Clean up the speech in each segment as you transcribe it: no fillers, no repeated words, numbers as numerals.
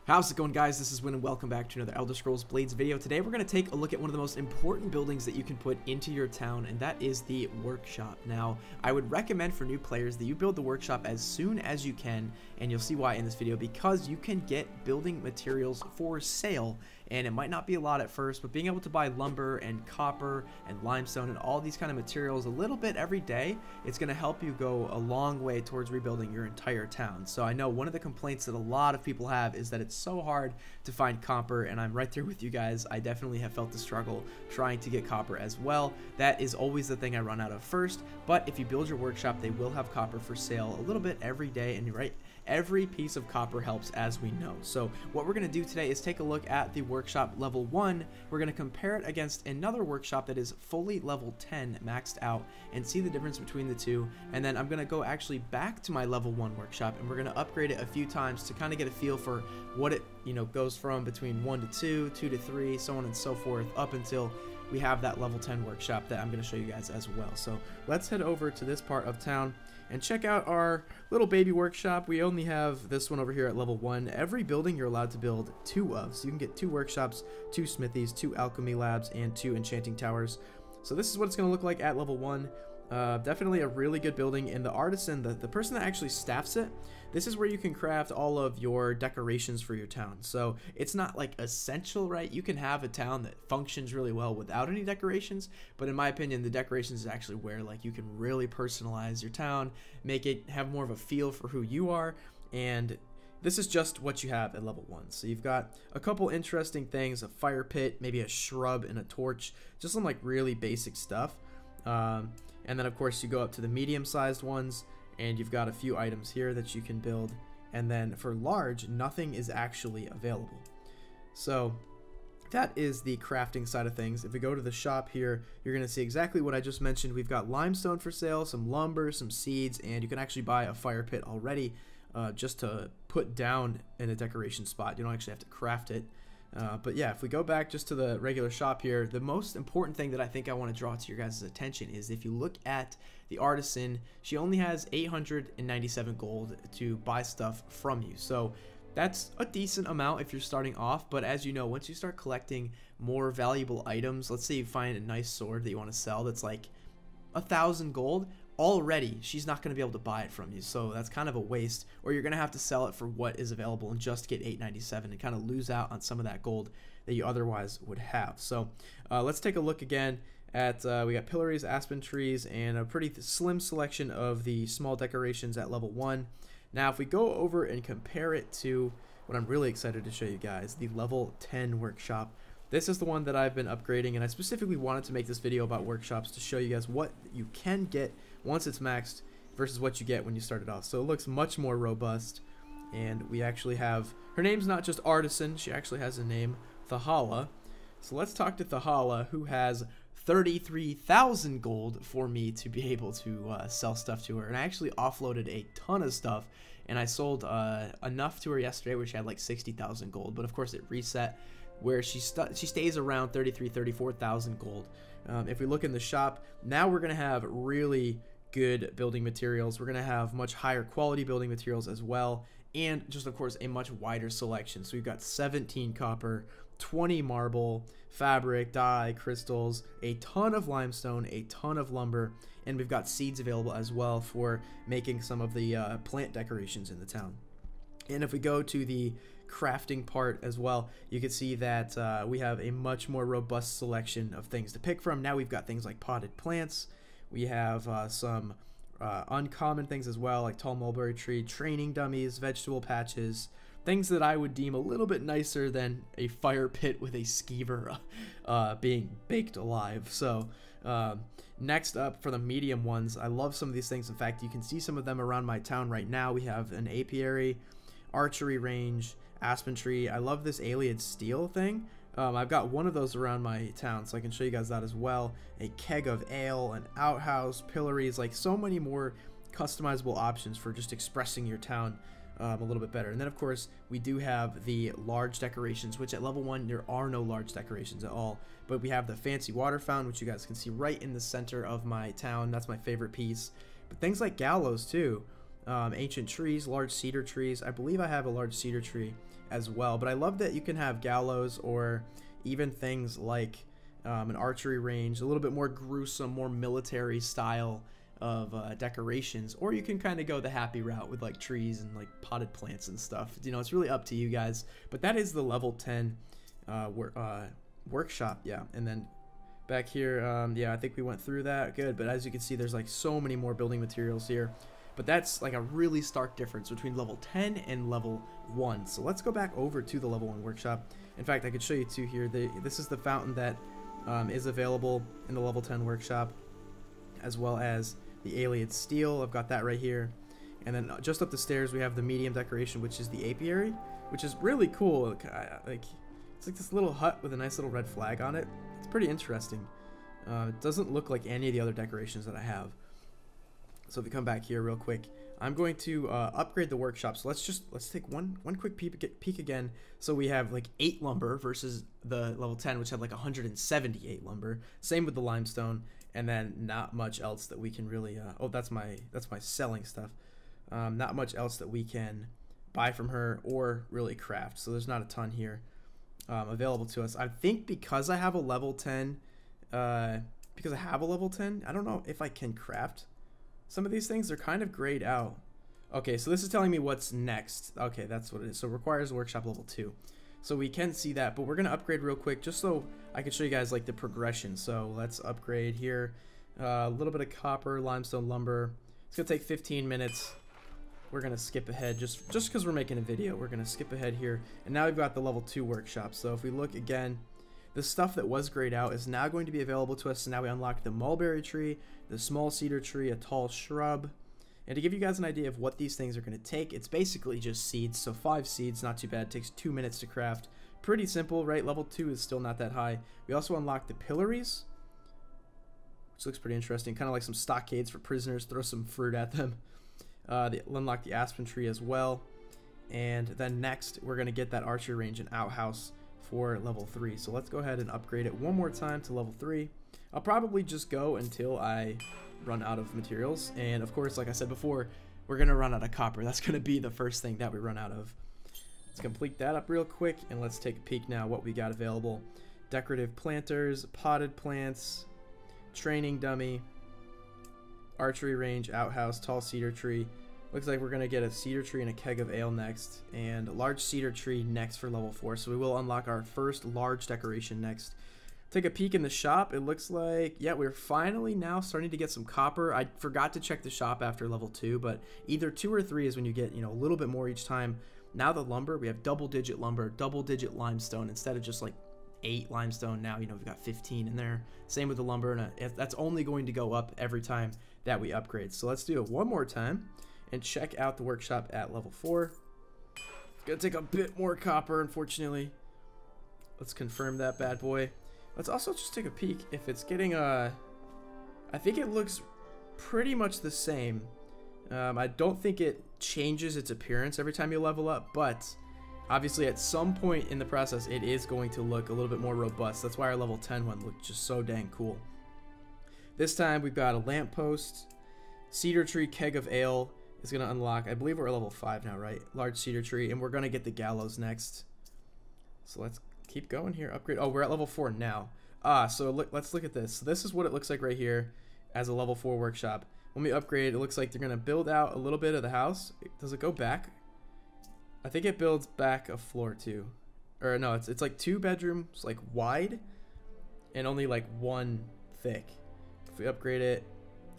How's it going, guys? This is Win and welcome back to another Elder Scrolls Blades video. Today we're going to take a look at one of the most important buildings that you can put into your town, and that is the workshop. Now, I would recommend for new players that you build the workshop as soon as you can, and you'll see why in this video, because you can get building materials for sale, and it might not be a lot at first, but being able to buy lumber and copper and limestone and all these kind of materials a little bit every day, it's going to help you go a long way towards rebuilding your entire town. So I know one of the complaints that a lot of people have is that it's so hard to find copper, and I'm right there with you guys. I definitely have felt the struggle trying to get copper as well. That is always the thing I run out of first, but if you build your workshop, they will have copper for sale a little bit every day, and you're right, every piece of copper helps, as we know. So what we're going to do today is take a look at the workshop level 1. We're going to compare it against another workshop that is fully level 10 maxed out and see the difference between the two, and then I'm going to go actually back to my level 1 workshop, and we're going to upgrade it a few times to kind of get a feel for what it goes from between 1 to 2, 2 to 3, so on and so forth, up until we have that level 10 workshop that I'm going to show you guys as well. So let's head over to this part of town and check out our little baby workshop. We only have this one over here at level 1. Every building you're allowed to build 2 of, so you can get 2 workshops, 2 smithies, 2 alchemy labs, and 2 enchanting towers. So this is what it's going to look like at level 1. Definitely a really good building, and the artisan, the person that actually staffs it, this is where you can craft all of your decorations for your town. So it's not like essential, right? You can have a town that functions really well without any decorations, but in my opinion, the decorations is actually where like you can really personalize your town, make it have more of a feel for who you are, and this is just what you have at level 1. So you've got a couple interesting things, a fire pit, maybe a shrub and a torch, just some like really basic stuff. And then of course you go up to the medium-sized ones, and you've got a few items here that you can build. And then for large, nothing is actually available. So that is the crafting side of things. If we go to the shop here, you're going to see exactly what I just mentioned. We've got limestone for sale, some lumber, some seeds, and you can actually buy a fire pit already just to put down in a decoration spot. You don't actually have to craft it. But yeah, if we go back just to the regular shop here, the most important thing that I think I want to draw to your guys' attention is if you look at the artisan, she only has 897 gold to buy stuff from you. So that's a decent amount if you're starting off, but as you know, once you start collecting more valuable items, let's say you find a nice sword that you want to sell that's like 1,000 gold, already she's not going to be able to buy it from you, so that's kind of a waste, or you're going to have to sell it for what is available and just get 897 and kind of lose out on some of that gold that you otherwise would have. So let's take a look again at we got pillories, aspen trees, and a pretty slim selection of the small decorations at level 1. Now if we go over and compare it to what I'm really excited to show you guys, the level 10 workshop. This is the one that I've been upgrading, and I specifically wanted to make this video about workshops to show you guys what you can get once it's maxed versus what you get when you start it off. So it looks much more robust, and we actually have, her name's not just Artisan, she actually has a name, Thahala. So let's talk to Thahala, who has 33,000 gold for me to be able to sell stuff to her. And I actually offloaded a ton of stuff, and I sold enough to her yesterday where she had like 60,000 gold, but of course it reset where she stays around 34,000 gold. If we look in the shop, now we're going to have really good building materials. We're going to have much higher quality building materials as well, and just of course a much wider selection. So we've got 17 copper, 20 marble, fabric, dye, crystals, a ton of limestone, a ton of lumber, and we've got seeds available as well for making some of the plant decorations in the town. And if we go to the crafting part as well, you can see that we have a much more robust selection of things to pick from. Now we've got things like potted plants. We have some uncommon things as well, like tall mulberry tree, training dummies, vegetable patches, things that I would deem a little bit nicer than a fire pit with a skeever being baked alive. So next up for the medium ones, I love some of these things. In fact, you can see some of them around my town right now. We have an apiary, archery range, aspen tree. I love this alien steel thing. I've got one of those around my town, so I can show you guys that as well. A keg of ale, an outhouse, pillories, like so many more customizable options for just expressing your town a little bit better. And then of course we do have the large decorations, which at level 1 there are no large decorations at all, but we have the fancy water fountain, which you guys can see right in the center of my town. That's my favorite piece. But things like gallows too, ancient trees, large cedar trees. I believe I have a large cedar tree as well. But I love that you can have gallows or even things like an archery range, a little bit more gruesome, more military style of decorations, or you can kind of go the happy route with like trees and like potted plants and stuff. You know, it's really up to you guys. But that is the level 10 workshop. Yeah. And then back here, yeah, I think we went through that. Good. But as you can see, there's like so many more building materials here. But that's like a really stark difference between level 10 and level 1. So let's go back over to the level 1 workshop. In fact, I could show you two here. This is the fountain that is available in the level 10 workshop, as well as the alien steel. I've got that right here. And then just up the stairs, we have the medium decoration, which is the apiary, which is really cool. It's like this little hut with a nice little red flag on it. It's pretty interesting. It doesn't look like any of the other decorations that I have. So if we come back here real quick, I'm going to upgrade the workshop. So let's take one quick peek again. So we have like 8 lumber versus the level 10, which had like 178 lumber. Same with the limestone, and then not much else that we can really. Oh, that's my selling stuff. Not much else that we can buy from her or really craft. So there's not a ton here available to us. I think because I have a level 10, I don't know if I can craft some of these things. Are kind of grayed out. Okay, so this is telling me what's next. Okay, that's what it is. So it requires workshop level 2. So we can see that, but we're going to upgrade real quick just so I can show you guys like the progression. So let's upgrade here. A little bit of copper, limestone, lumber. It's going to take 15 minutes. We're going to skip ahead just because we're making a video. We're going to skip ahead here. And now we've got the level 2 workshop. So if we look again, the stuff that was grayed out is now going to be available to us. So now we unlock the mulberry tree, the small cedar tree, a tall shrub. And to give you guys an idea of what these things are going to take, it's basically just seeds. So 5 seeds, not too bad. It takes 2 minutes to craft. Pretty simple, right? Level 2 is still not that high. We also unlock the pillories, which looks pretty interesting. Kind of like some stockades for prisoners. Throw some fruit at them. They unlock the aspen tree as well. And then next, we're going to get that archery range and outhouse for level 3. So let's go ahead and upgrade it one more time to level 3. I'll probably just go until I run out of materials, and of course, like I said before, we're gonna run out of copper. That's gonna be the first thing that we run out of. Let's complete that up real quick, and let's take a peek now what we got available. Decorative planters, potted plants, training dummy, archery range, outhouse, tall cedar tree. Looks like we're gonna get a cedar tree and a keg of ale next, and a large cedar tree next for level 4. So we will unlock our first large decoration next. Take a peek in the shop. It looks like, yeah, we're finally now starting to get some copper. I forgot to check the shop after level 2, but either 2 or 3 is when you get, you know, a little bit more each time. Now the lumber, we have double-digit lumber, double-digit limestone instead of just like 8 limestone. Now, you know, we've got 15 in there. Same with the lumber, and that's only going to go up every time that we upgrade. So let's do it one more time and check out the workshop at level 4. It's gonna take a bit more copper, unfortunately. Let's confirm that bad boy. Let's also just take a peek if it's getting I think it looks pretty much the same. I don't think it changes its appearance every time you level up, but obviously at some point in the process it is going to look a little bit more robust. That's why our level 10 one looked just so dang cool. This time we've got a lamppost, cedar tree, keg of ale is going to unlock. I believe we're at level 5 now, right? Large cedar tree, and we're going to get the gallows next. So let's keep going here. Upgrade. Oh, we're at level 4 now. So let's look at this. So this is what it looks like right here as a level 4 workshop. When we upgrade, it looks like they're going to build out a little bit of the house. Does it go back? I think it builds back a floor too. Or no, it's like 2 bedrooms like wide and only like 1 thick. If we upgrade it,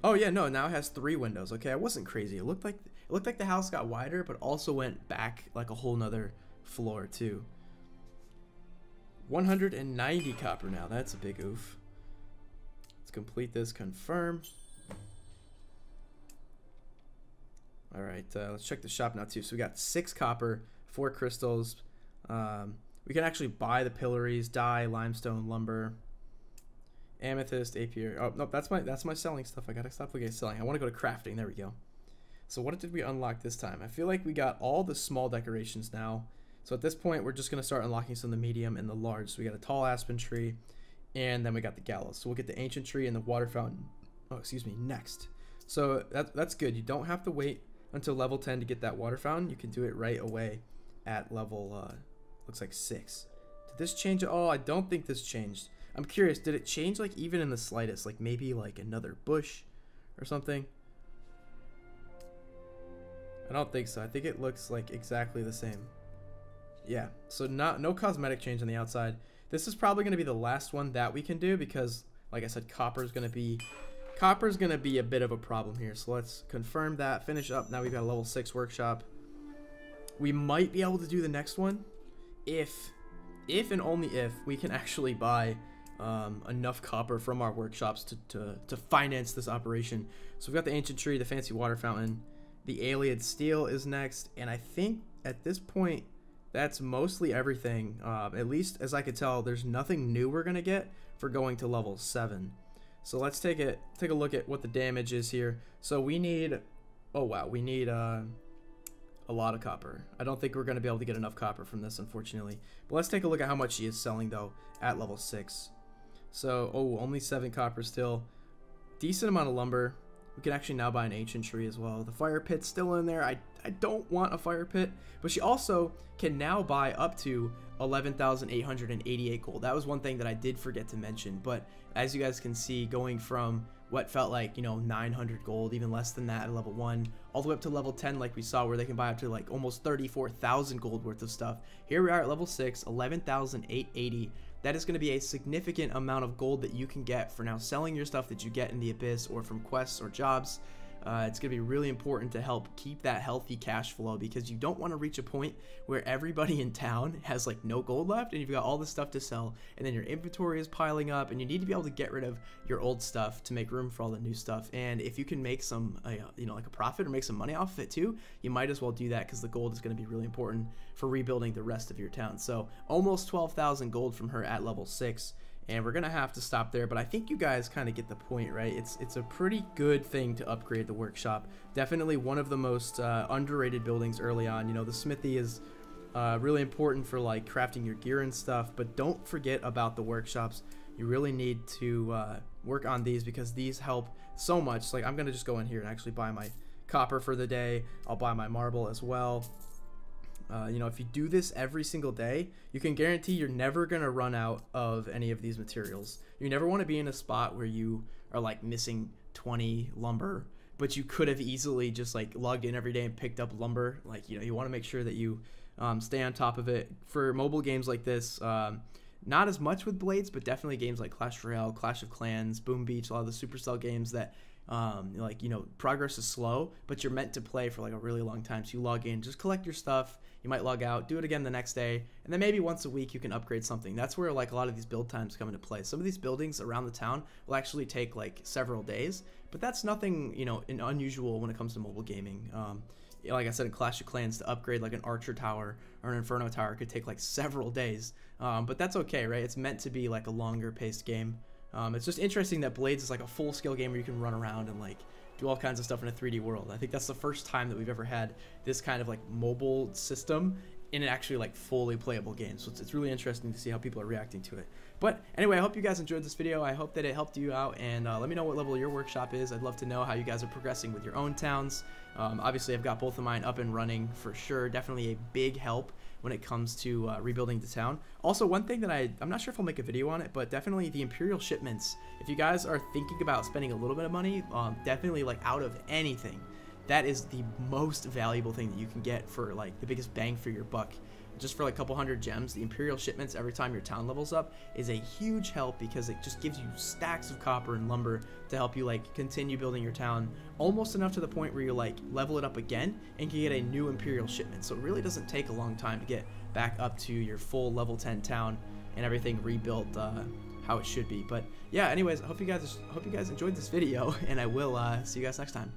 oh yeah, no, now it has 3 windows. Okay, I wasn't crazy. It looked like the house got wider, but also went back like a whole nother floor too. 190 copper now. That's a big oof. Let's complete this. Confirm. All right, let's check the shop now too. So we got 6 copper, 4 crystals. We can actually buy the pillories, dye, limestone, lumber, amethyst, apiary. Oh no, that's my selling stuff. I gotta stop looking at selling. I want to go to crafting. There we go. So what did we unlock this time? I feel like we got all the small decorations now. So at this point, we're just going to start unlocking some of the medium and the large. So we got a tall aspen tree, and then we got the gallows. So we'll get the ancient tree and the water fountain, next. So that's good. You don't have to wait until level 10 to get that water fountain. You can do it right away at level, looks like 6. Did this change? Oh, I don't think this changed. I'm curious, did it change like even in the slightest? Like maybe like another bush or something? I don't think so. I think it looks like exactly the same. Yeah, so no cosmetic change on the outside. This is probably going to be the last one that we can do because, like I said, copper's going to be a bit of a problem here. So let's confirm that, finish up. Now we've got a level 6 workshop. We might be able to do the next one if and only if we can actually buy enough copper from our workshops to finance this operation. So we've got the ancient tree, the fancy water fountain, the alien steel is next, and I think at this point that's mostly everything. At least as I could tell, there's nothing new we're gonna get for going to level 7. So let's take a look at what the damage is here. So we need, oh wow, we need a lot of copper. I don't think we're gonna be able to get enough copper from this, unfortunately. But let's take a look at how much she is selling though at level 6. So, oh, only 7 copper still. Decent amount of lumber. We can actually now buy an ancient tree as well. The fire pit's still in there. I don't want a fire pit. But she also can now buy up to 11,888 gold. That was one thing that I did forget to mention. But as you guys can see, going from what felt like, 900 gold, even less than that at level 1, all the way up to level 10 like we saw, where they can buy up to like almost 34,000 gold worth of stuff. Here we are at level 6, 11,880. That is going to be a significant amount of gold that you can get for now selling your stuff that you get in the Abyss or from quests or jobs. It's going to be really important to help keep that healthy cash flow, because you don't want to reach a point where everybody in town has like no gold left and you've got all this stuff to sell, and then your inventory is piling up and you need to be able to get rid of your old stuff to make room for all the new stuff. And if you can make some like a profit or make some money off of it too, you might as well do that, because the gold is going to be really important for rebuilding the rest of your town. So almost 12,000 gold from her at level 6. And we're gonna have to stop there, but I think you guys kind of get the point, right? It's a pretty good thing to upgrade the workshop. Definitely one of the most underrated buildings early on. The smithy is really important for like crafting your gear and stuff, but don't forget about the workshops. You really need to work on these, because these help so much. Like, I'm gonna just go in here and actually buy my copper for the day. I'll buy my marble as well. If you do this every single day, you can guarantee you're never going to run out of any of these materials. You never want to be in a spot where you are like missing 20 lumber, but you could have easily just like logged in every day and picked up lumber. Like, you want to make sure that you stay on top of it. For mobile games like this, not as much with Blades, but definitely games like Clash Royale, Clash of Clans, Boom Beach, a lot of the Supercell games that progress is slow, but you're meant to play for like a really long time. So you log in, just collect your stuff, you might log out, do it again the next day, and then maybe once a week you can upgrade something. That's where like a lot of these build times come into play. Some of these buildings around the town will actually take like several days, but that's nothing unusual when it comes to mobile gaming. Like I said, in Clash of Clans, to upgrade like an Archer Tower or an Inferno Tower could take like several days, but that's okay, right? It's meant to be like a longer paced game. It's just interesting that Blades is like a full-scale game where you can run around and like do all kinds of stuff in a 3D world. I think that's the first time that we've ever had this kind of like mobile system in an actually like fully playable game. So it's really interesting to see how people are reacting to it. But anyway, I hope you guys enjoyed this video. I hope that it helped you out, and let me know what level your workshop is. I'd love to know how you guys are progressing with your own towns. Obviously, I've got both of mine up and running for sure. Definitely a big help when it comes to rebuilding the town. Also, one thing that I'm not sure if I'll make a video on it, but definitely the Imperial shipments. If you guys are thinking about spending a little bit of money, definitely like out of anything, that is the most valuable thing that you can get for like the biggest bang for your buck. Just for like a couple hundred gems, the Imperial shipments every time your town levels up is a huge help, because it just gives you stacks of copper and lumber to help you like continue building your town, almost enough to the point where you like level it up again and can get a new Imperial shipment. So it really doesn't take a long time to get back up to your full level 10 town and everything rebuilt how it should be. But yeah, anyways, I hope you guys enjoyed this video, and I will see you guys next time.